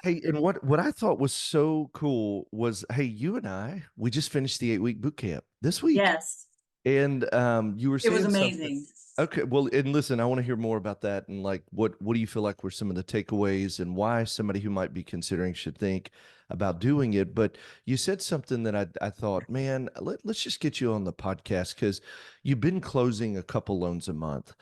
Hey, and what I thought was so cool was, hey, you and we just finished the 8 week boot camp this week. Yes, And you were it was saying something. amazing. Okay, well, and listen, I want to hear more about that and like what do you feel like were some of the takeaways and why somebody who might be considering should think about doing it. But you said something that I thought, man, let's just get you on the podcast because you've been closing a couple loans a month.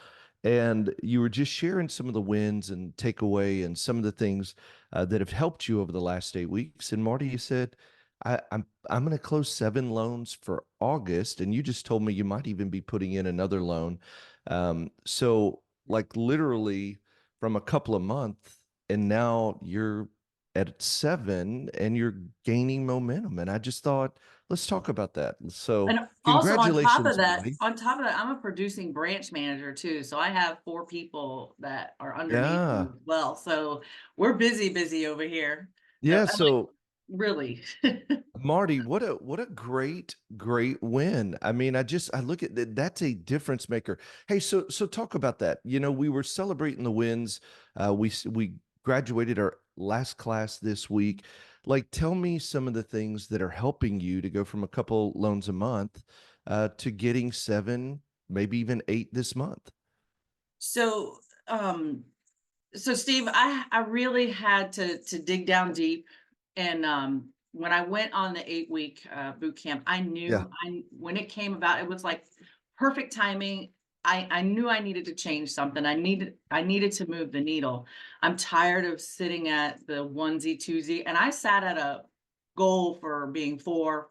And you were just sharing some of the wins and takeaway and some of the things that have helped you over the last 8 weeks. And Marty, you said, I'm going to close 7 loans for August, and you just told me you might even be putting in another loan. So like literally from a couple of months, and now you're at 7 and you're gaining momentum. And I just thought, let's talk about that. So And also congratulations, Marty. on top of that, I'm a producing branch manager too. So I have 4 people that are underneath me Yeah. as well. So we're busy over here. Yeah. I'm like, So really. Marty, what a great win. I mean, I look at that, that's a difference maker. Hey, so talk about that. You know, we were celebrating the wins. We graduated our last class this week. Like, tell me some of the things that are helping you to go from a couple loans a month to getting 7, maybe even 8 this month. So, so Steve, I really had to dig down deep, and when I went on the 8 week boot camp, I Yeah. knew I when it came about, it was like perfect timing. I knew I needed to change something. I needed to move the needle. I'm tired of sitting at the onesie twosie, and I sat at a goal for being four.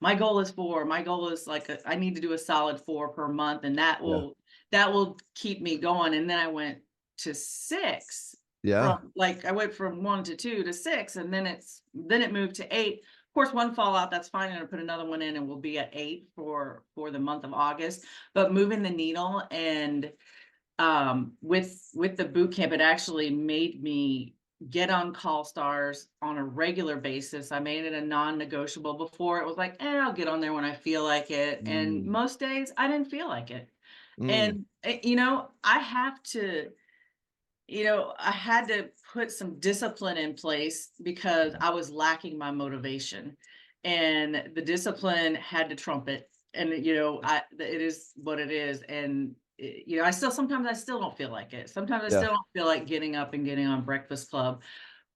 My goal is four. My goal is like I need to do a solid four per month, and Yeah. that will keep me going. And then I went to six Yeah. from like I went from one to two to six, and then it moved to eight. Of course, one fallout, that's fine. I'm gonna put another one in and we'll be at eight for the month of August. But moving the needle and with the boot camp, it actually made me get on call stars on a regular basis. I made it a non-negotiable. Before it was like, I'll get on there when I feel like it. And Mm, most days I didn't feel like it. mm. And I had to put some discipline in place because I was lacking my motivation, and the discipline had to trump it. And it is what it is. And I still don't feel like it. Sometimes I Yeah. still don't feel like getting up and getting on Breakfast Club.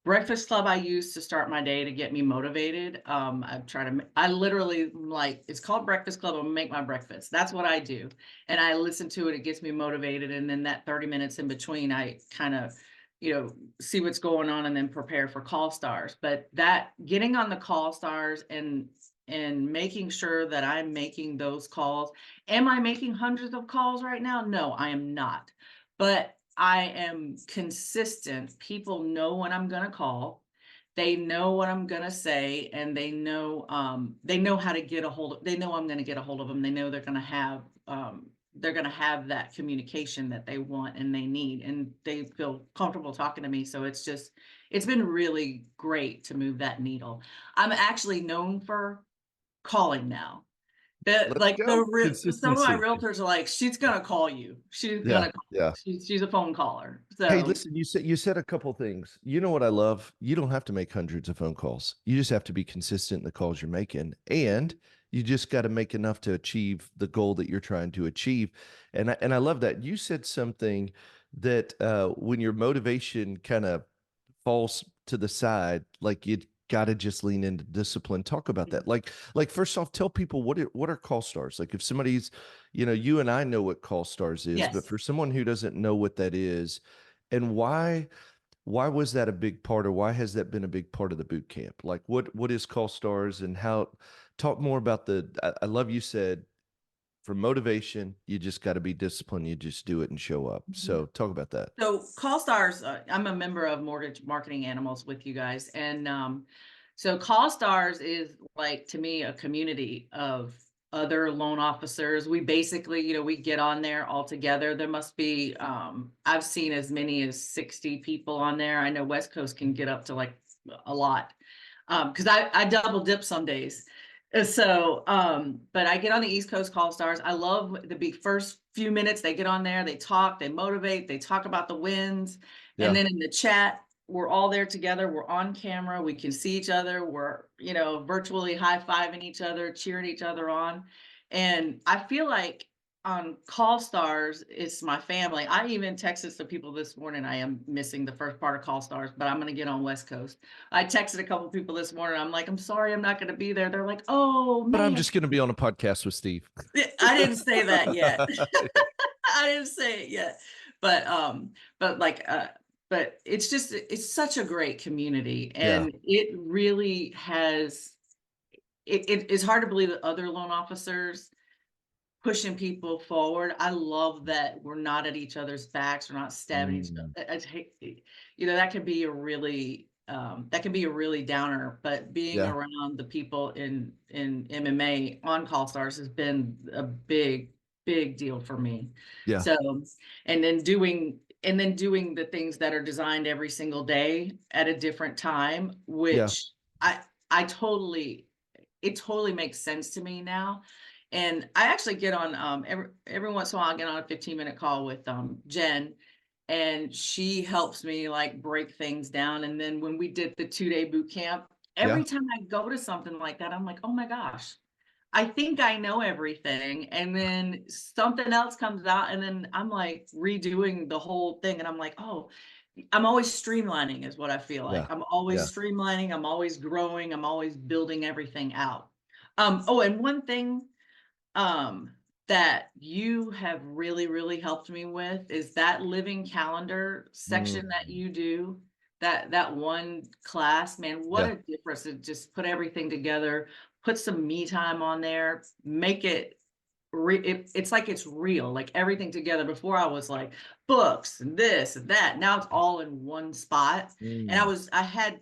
Breakfast Club I use to start my day to get me motivated. I literally like, it's called Breakfast Club. I'm gonna make my breakfast. That's what I do. And I listen to it. It gets me motivated. And then that 30 minutes in between, I kind of, see what's going on and then prepare for call stars. But that getting on the call stars and making sure that I'm making those calls. Am I making hundreds of calls right now? No, I am not. But I am consistent. People know when I'm gonna call. They know what I'm gonna say, and they know how to get a hold of. They know I'm gonna get a hold of them. They know they're gonna have that communication that they want and they need, and they feel comfortable talking to me. So it's been really great to move that needle. I'm actually known for calling now. That Let's like go. some of my Consistency. realtors are like, she's gonna call you. She's Yeah. gonna call. Yeah. She's a phone caller. Hey, So listen, you said a couple things. You know what I love? You don't have to make hundreds of phone calls. You just have to be consistent in the calls you're making. And you just got to make enough to achieve the goal that you're trying to achieve. And I love that. You said something that when your motivation kind of falls to the side, like you got to just lean into discipline. Talk about that. Like first off, tell people what are call stars? Like if somebody's, you and I know what call stars is, but yes. for someone who doesn't know what that is, and why was that a big part, or why has that been a big part of the boot camp? Like what is call stars and how talk more about I love you said for motivation, you just got to be disciplined. You just do it and show up. So talk about that. So Call Stars, I'm a member of Mortgage Marketing Animals with you guys, and so Call Stars is like to me a community of other loan officers. We basically, we get on there all together. There must be, I've seen as many as 60 people on there. I know West Coast can get up to like a lot, because I double dip some days. So, but I get on the East Coast Call Stars. I love the big first few minutes. They get on there, they talk, they motivate, they talk about the wins. And Yeah. then in the chat, we're all there together. We're on camera. We can see each other. We're, virtually high-fiving each other, cheering each other on. And I feel like on Call Stars, it's my family. I even texted some people this morning. I am missing the first part of Call Stars, but I'm going to get on West Coast. I texted a couple people this morning. I'm like, I'm sorry, I'm not going to be there. They're like, oh But I'm man, just going to be on a podcast with Steve. I didn't say that yet. I didn't say it yet, but but like but it's such a great community, Yeah. and it really has. It's hard to believe that other loan officers pushing people forward. I love that we're not at each other's backs. We're not stabbing each Mm, other. That can be a really downer. But being yeah. around the people in MMA on Call Stars has been a big deal for me. Yeah. So, and then doing the things that are designed every single day at a different time, Yeah. which I I totally it totally makes sense to me now. And I actually get on every once in a while I get on a 15-minute call with Jen, and she helps me like break things down. And then when we did the 2-day boot camp, Yeah. every time I go to something like that, I'm like, oh my gosh, I think I know everything. And then something else comes out, and then I'm like redoing the whole thing. And I'm like, oh, I'm always streamlining, is what I feel like. Yeah. I'm always Yeah. streamlining, I'm always growing, I'm always building everything out. Oh, and one thing um that you have really helped me with is that living calendar section that Mm, you do. That one class, man, what yeah. a difference. It just put everything together, put some me time on there, make it it's like it's real, like everything together. Before I was like books and this and that. Now it's all in one spot. And Mm, I had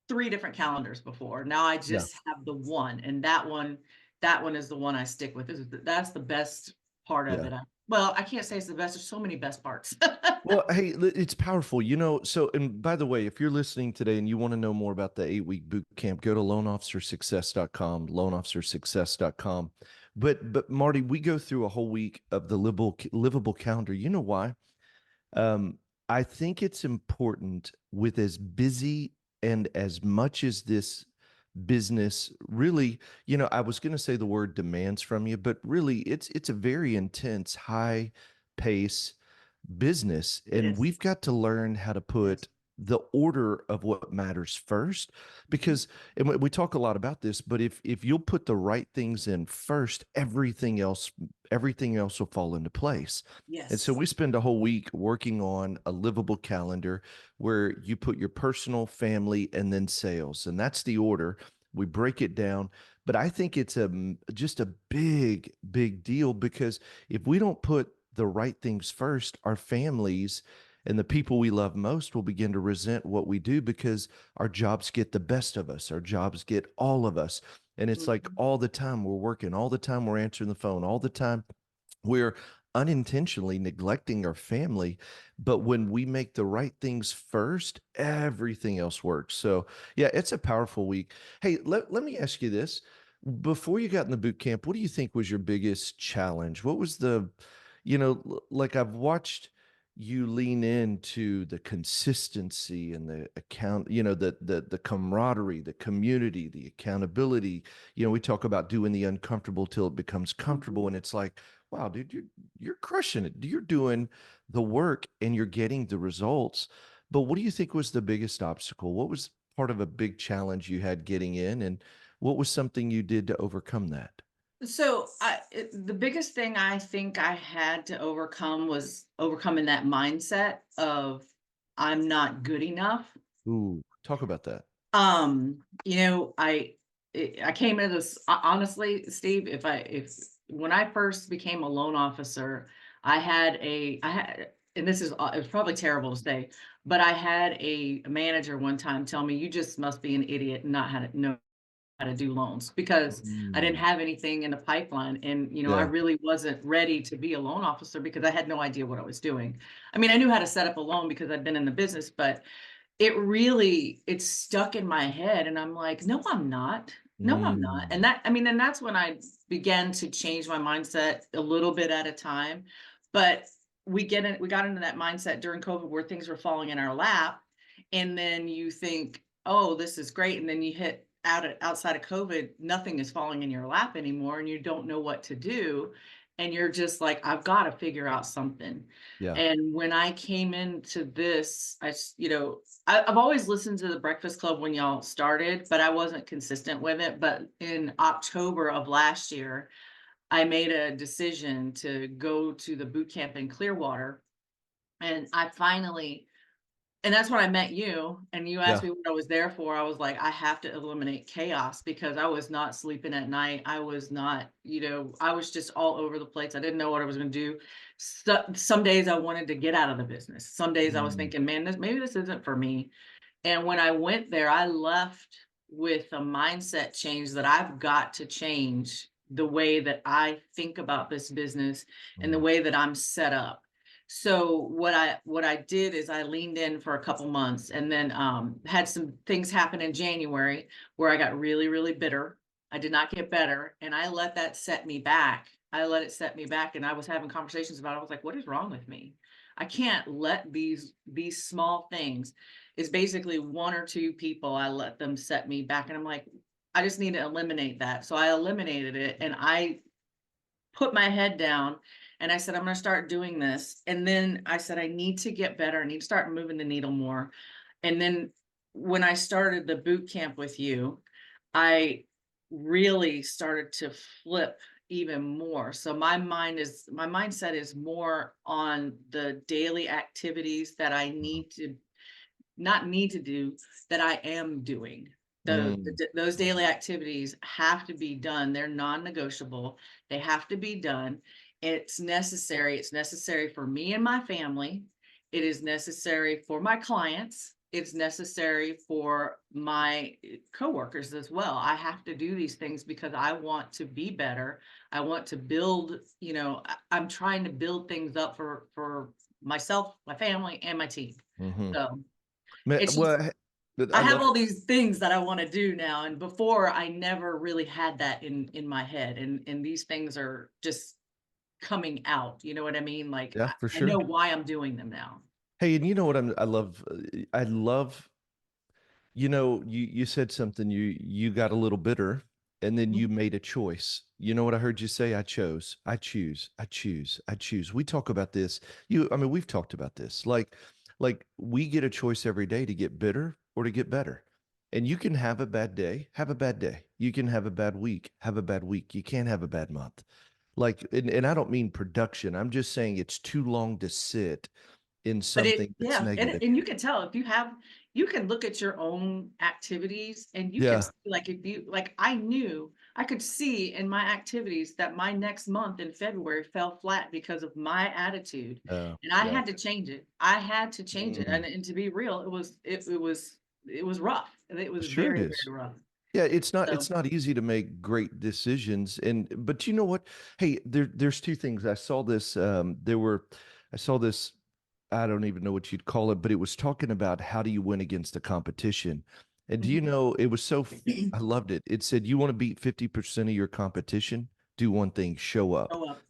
3 different calendars before. Now I yeah. just have the one, and that one is the one I stick with. That's the best part of Yeah. it. Well, I can't say it's the best. There's so many best parts. Well, hey, it's powerful, So, and by the way, if you're listening today and you want to know more about the 8-week boot camp, go to loanofficersuccess.com, loanofficersuccess.com. But Marty, we go through a whole week of the livable calendar. You know why? Um, I think it's important with as busy and as much as this business really, I was going to say the word demands from you, but really it's a very intense, high pace business, It and is. we've got to learn how to Yes. put the order of what matters first, Mhm. because and we talk a lot about this, but if you'll put the right things in first, everything else will fall into place. And so Yes. we spend a whole week working on a livable calendar where you put your personal, family, and then sales, and that's the order. We break it down, but I think it's just a big deal, because if we don't put the right things first, our families and the people we love most will begin to resent what we do, because our jobs get the best of us. Our jobs get all of us. And it's like Mhm. all the time we're working, all the time we're answering the phone, all the time we're unintentionally neglecting our family. But when we make the right things first, everything else works. So yeah, it's a powerful week. Hey, let me ask you this. Before you got in the boot camp, what do you think was your biggest challenge? What was like I've watched you lean into the consistency and the account, the camaraderie, the community, the accountability. We talk about doing the uncomfortable till it becomes comfortable. Mhm. And it's like, wow, dude, you're crushing it. You're doing the work and you're getting the results. But what do you think was the biggest obstacle? What was part of a big challenge you had getting in, and what was something you did to overcome that? So the biggest thing I think I had to overcome was overcoming that mindset of I'm not good enough. Ooh, talk about that. I came into this honestly, Steve. If when I first became a loan officer, and this is it was probably terrible to say, but I had a manager one time tell me, "You just must be an idiot and not know how to do loans," because I didn't Mm, have anything in the pipeline, and I yeah. really wasn't ready to be a loan officer because I had no idea what I was doing. I mean, I knew how to set up a loan because I'd been in the business, but it's stuck in my head, and I'm like, "No, I'm not. No, I'm not." Mm, And that's when I began to change my mindset a little bit at a time. But we got into that mindset during COVID where things were falling in our lap. And then you think, oh, this is great. And then you hit outside of COVID, nothing is falling in your lap anymore and you don't know what to do. And you're just like, I've got to figure out something. Yeah. And when I came into this, I've always listened to the Breakfast Club when y'all started, but I wasn't consistent with it. But in October of last year, I made a decision to go to the boot camp in Clearwater. And I finally and that's when I met you, and you asked Yeah. me what I was there for. I was like, I have to eliminate chaos because I was not sleeping at night. I was not, I was just all over the place. I didn't know what I was going to do. Some days I wanted to get out of the business. Some days I was Mm, thinking, man, maybe this isn't for me. And when I went there, I left with a mindset change that I've got to change the way that I think about this business and the mm, way that I'm set up. So what I did is I leaned in for a couple months and then had some things happen in January where I got really, really bitter. I did not get better and I let that set me back. I let it set me back and I was having conversations about it. I was like, what is wrong with me? I can't let these small things is basically one or two people, I let them set me back. And I'm like, I just need to eliminate that. So I eliminated it and I put my head down and I said, I'm going to start doing this. And then I said, I need to get better. I need to start moving the needle more. And then when I started the boot camp with you, I really started to flip even more. So my mindset is more on the daily activities that I mm, need to not need to do that I am doing. mm, Those daily activities have to be done. They're non-negotiable. They have to be done. It's necessary. It's necessary for me and my family. It is necessary for my clients. It's necessary for my coworkers as well. I have to do these things because I want to be better. I want to build, I'm trying to build things up for myself, my family, and my team. mhm. So it's just Well, but I I have love all these things that I want to do now, and before I never really had that in my head, and these things are just coming out. You know what I mean? Like yeah, for I know sure. why I'm doing them now. Hey, and you know what I love, you said something, you got a little bitter and then Mhm. you made a choice. You know what I heard you say? I choose. We talk about this. I mean, we've talked about this. Like we get a choice every day to get bitter or to get better. And you can have a bad day, have a bad day. You can have a bad week, have a bad week. You can't have a bad month. Like, and I don't mean production. I'm just saying it's too long to sit in But it something that's yeah, negative. and you can tell if you can look at your own activities and you can Yeah. see like if you like I knew I could see in my activities that my next month in February fell flat because of my attitude. And I Yeah. had to change it. I had to change it. Mm. And to be real, it was rough. And it was Sure it very, is. very rough. Yeah, it's So not easy to make great decisions. But you know what? Hey, there's two things. I saw this, I don't even know what you'd call it, but it was talking about how do you win against the competition. And do you mhm. know it was I loved it. It said you want to beat 50% of your competition, do one thing, show up. Show up.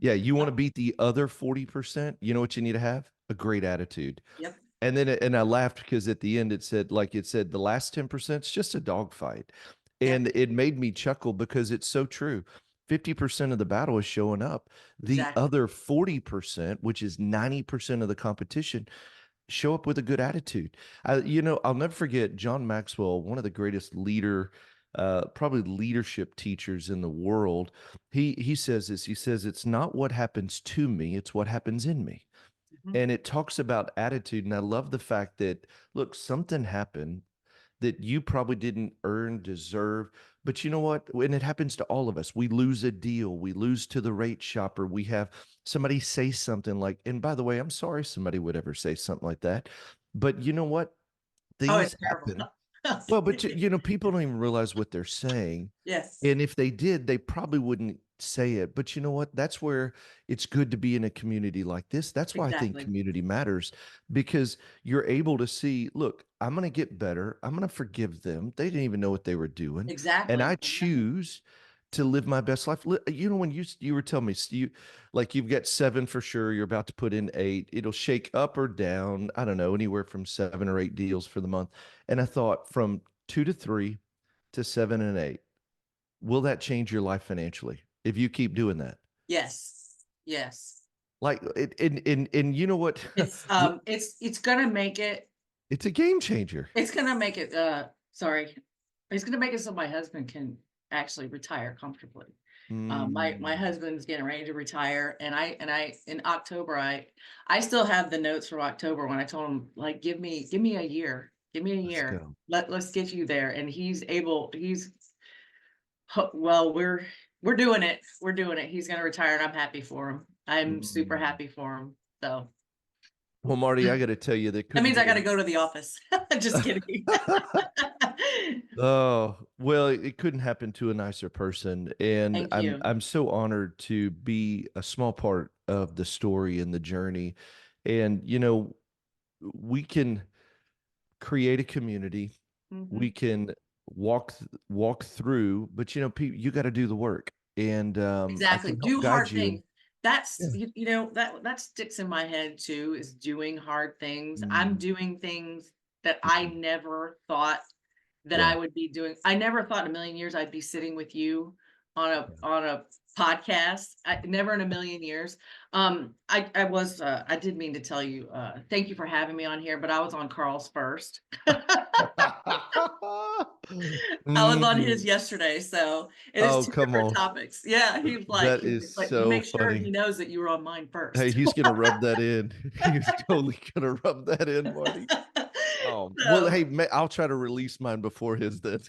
Yeah, you want to Yep. beat the other 40%, you know what you need to have? A great attitude. Yep. And I laughed because at the end it said the last 10% is just a dogfight. Yep. And it made me chuckle because it's so true. 50% of the battle is showing up. The Exactly. other 40%, which is 90% of the competition, show up with a good attitude. I'll never forget John Maxwell, one of the greatest probably leadership teachers in the world. He says this. He says it's not what happens to me, it's what happens in me. Mhm. And it talks about attitude. And I love the fact that, look, something happened that you probably didn't earn, deserve. But you know what? When it happens to all of us, we lose a deal, we lose to the rate shopper, we have somebody say something like, and by the way, I'm sorry somebody would ever say something like that. But you know what? Oh, it's Things terrible. happen. Well, but people don't even realize what they're saying. Yes. And if they did, they probably wouldn't say it. But you know what? That's where it's good to be in a community like this. That's why I think Exactly. community matters because you're able to see, look, I'm going to get better. I'm going to forgive them. They didn't even know what they were doing. And I Exactly. Exactly. choose to live my best life. You know, when you were telling me, you like you've got 7 for sure, you're about to put in 8. It'll shake up or down, I don't know, anywhere from 7 or 8 deals for the month. And I thought from 2 to 3 to 7 and 8, will that change your life financially if you keep doing that? Yes. Yes. Like it, and you know what? It's gonna make it, It's a game changer. it's gonna make it, sorry. It's gonna make it so my husband can actually retire comfortably. My Mm, husband's getting ready to retire, and I in October, I still have the notes from October when I told him, like, give me a year. Give me a let's year. go. Let's get you there. And well, we're doing it. We're doing it. He's gonna retire, and I'm happy for him. I'm super Mm. happy for him. So Well, Marty, I got to tell you, that that couldn't means I be gotta go to the office. Just kidding. Oh, well, it couldn't happen to a nicer person. And Thank I'm you. I'm so honored to be a small part of the story and the journey. And you know, we can create a community. We Mhm. can walk through, but you know, you got to do the work. And I Exactly. can help Do guide hard you. things. That's, Yeah. you know, that sticks in my head too, is doing hard things. I'm Mm, doing things that I mhm. never thought that I Yeah. would be doing. I never thought in a million years I'd be sitting with you Yeah. on a podcast. Never in a million years. I did mean to tell you, thank you for having me on here, but I was on Carl's first. I was on his Mm. yesterday, so it is Oh, two come different on. topics. Yeah, he was That he's is like, so make sure he funny. knows that you were on mine Hey, first. he's gonna rub that in. He's totally gonna rub that in, Marty. Oh, well, So hey, I'll try to release mine before his then.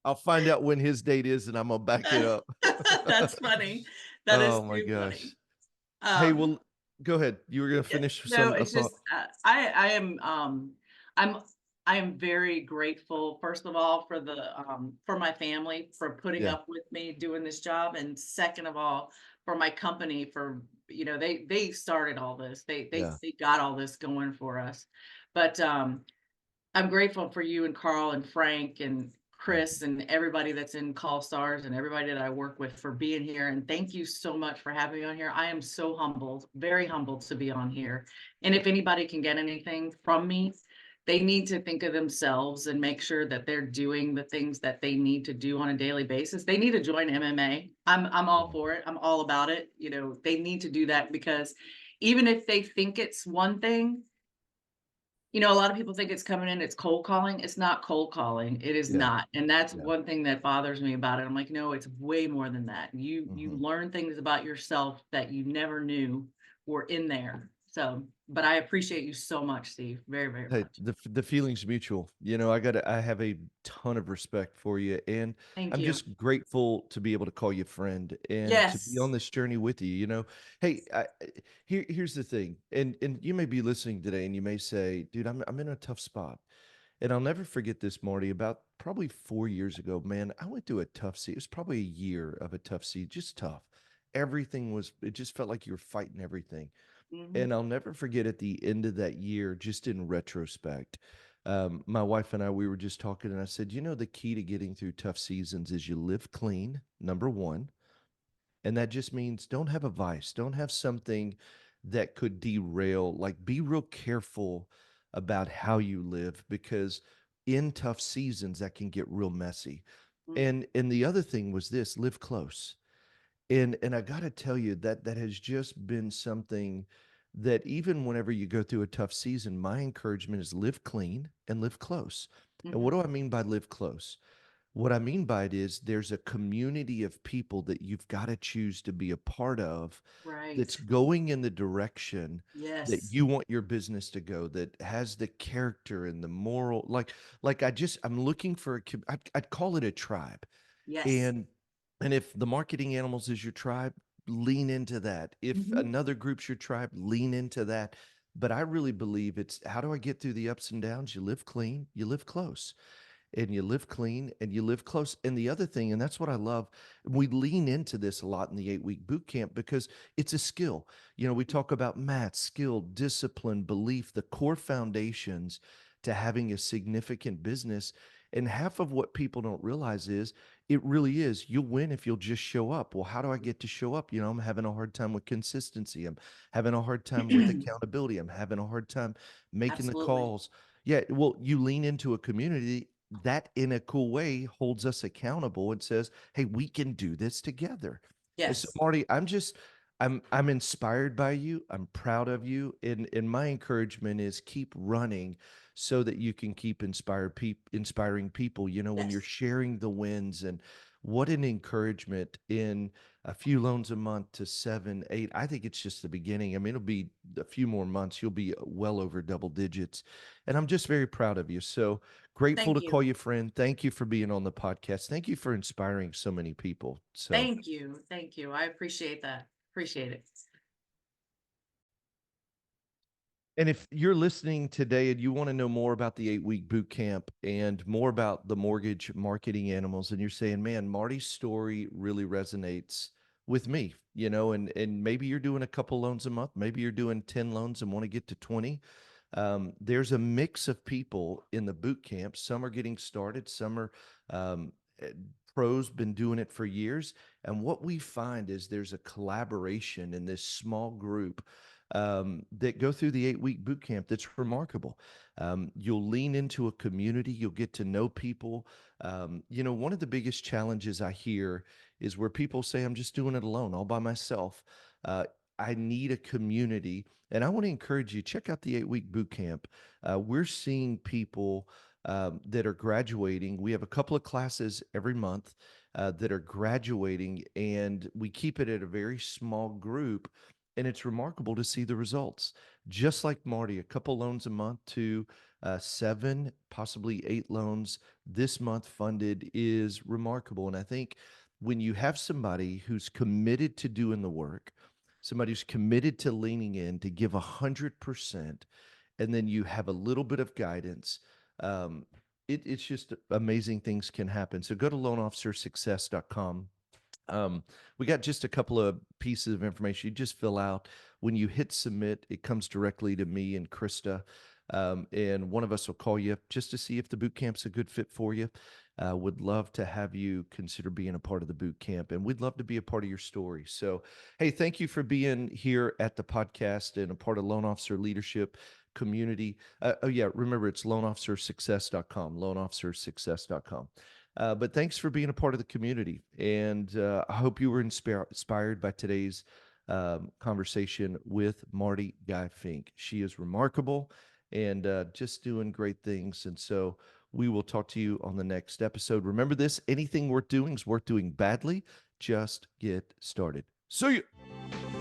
I'll find out when his date is and I'm gonna back it up. that's funny. That is Oh my too funny. gosh. Hey, Um, well, go ahead. You were gonna yeah, finish no, some a it's thought. just I am I'm I am very grateful, first of all, for my family for putting Yeah, up with me doing this job, and second of all, for my company for, they started all this. yeah. They got all this going for us. But I'm grateful for you and Carl and Frank and Chris and everybody that's in Call Stars and everybody that I work with for being here. And thank you so much for having me on here. I am so humbled, very humbled to be on here. And if anybody can get anything from me, they need to think of themselves and make sure that they're doing the things that they need to do on a daily basis. They need to join MMA. I'm all Yeah. for it. I'm all about it. They need to do that, because even if they think it's one thing, a lot of people think it's coming in, it's cold calling. It's not cold calling. It is Yeah. not. And that's Yeah. one thing that bothers me about it. I'm like, no, it's way more than that. You Mhm. learn things about yourself that you never knew were in there. So, but I appreciate you so much, Steve. Very, very Hey, much. the feeling's mutual. You know, I have a ton of respect for you, and Thank I'm you. just grateful to be able to call you friend and to be on Yes. this journey with you. You know, hey, here's the thing, and you may be listening today, and you may say, "Dude, I'm in a tough spot," and I'll never forget this, Marty. About probably 4 years ago, man, I went through a tough season. It was probably a year of a tough season, just tough. Everything was. It just felt like you were fighting everything. Hmm. And I'll never forget at the end of that year, just in retrospect, my wife and I, we were just talking, and I said, you know, the key to getting through tough seasons is you live clean, number one. And that just means don't have a vice, don't have something that could derail, like be real careful about how you live because in tough seasons that can get real messy. And the other thing was this, live close. And I got to tell you that that has just been something that even whenever you go through a tough season, my encouragement is live clean and live close. And what Hmm. do I mean by live close? What I mean by it is there's a community of people that you've got to choose to be a part of Right. that's going in the direction that Yes. you want your business to go, that has the character and the moral, like I'm looking for I'd call it a tribe. Yes. And if the marketing animals is your tribe, lean into that. If Hmm. another group's your tribe, lean into that. But I really believe it's how do I get through the ups and downs? You live clean, you live close, and you live clean and you live close. And the other thing, and that's what I love, we lean into this a lot in the 8 week boot camp because it's a skill. You know, we talk about math, skill, discipline, belief, the core foundations to having a significant business. And half of what people don't realize is it really is you'll win if you'll just show up. Well, how do I get to show up? I'm having a hard time with consistency. I'm having a hard time with accountability. I'm having a hard time making the Absolutely. calls. Yeah, well, you lean into a community that in a cool way holds us accountable and says, "Hey, we can do this together." And so Yes. Marty, I'm inspired by you. I'm proud of you. And my encouragement is keep running so that you can keep inspiring people, when you're Yes. sharing the wins. And what an encouragement in a few loans a month to 7, 8. I think it's just the beginning. I mean, it'll be a few more months. You'll be well over double digits. And I'm just very proud of you. So grateful Thank to call you. you friend. Thank you for being on the podcast. Thank you for inspiring so many people. So, Thank you. Thank you. I appreciate that. Appreciate it. and if you're listening today and you want to know more about the 8-week boot camp and more about the mortgage marketing animals, and you're saying, man, Marty's story really resonates with me, and maybe you're doing a couple loans a month, maybe you're doing 10 loans and want to get to 20. There's a mix of people in the boot camp. Some are getting started, some are um, eh, pros, been doing it for years. And what we find is there's a collaboration in this small group that go through the 8-week boot camp that's remarkable. You'll lean into a community, you'll get to know people. One of the biggest challenges I hear is where people say, I'm just doing it alone, all by myself. I need a community. And I want to encourage you, check out the 8-week boot camp. We're seeing people that are graduating. We have a couple of classes every month that are graduating, and we keep it at a very small group. And it's remarkable to see the results. Just like Marty, a couple loans a month to 7, possibly 8 loans this month funded is remarkable. And I think when you have somebody who's committed to doing the work, somebody who's committed to leaning in to give 100%, and then you have a little bit of guidance, um, it's just amazing things can happen. So go to loanofficersuccess.com. We got just a couple of pieces of information you just fill out. When you hit submit, it comes directly to me and Krista. And one of us will call you just to see if the boot camp's a good fit for you. Would love to have you consider being a part of the boot camp, and we'd love to be a part of your story. So, hey, thank you for being here at the podcast and a part of Loan Officer Leadership Community. Oh, yeah, remember it's loanofficersuccess.com, loanofficersuccess.com. But thanks for being a part of the community. And I hope you were inspired by today's conversation with Marty Guy Fink. She is remarkable and just doing great things. And so we will talk to you on the next episode. Remember this, anything worth doing is worth doing badly. Just get started. See you.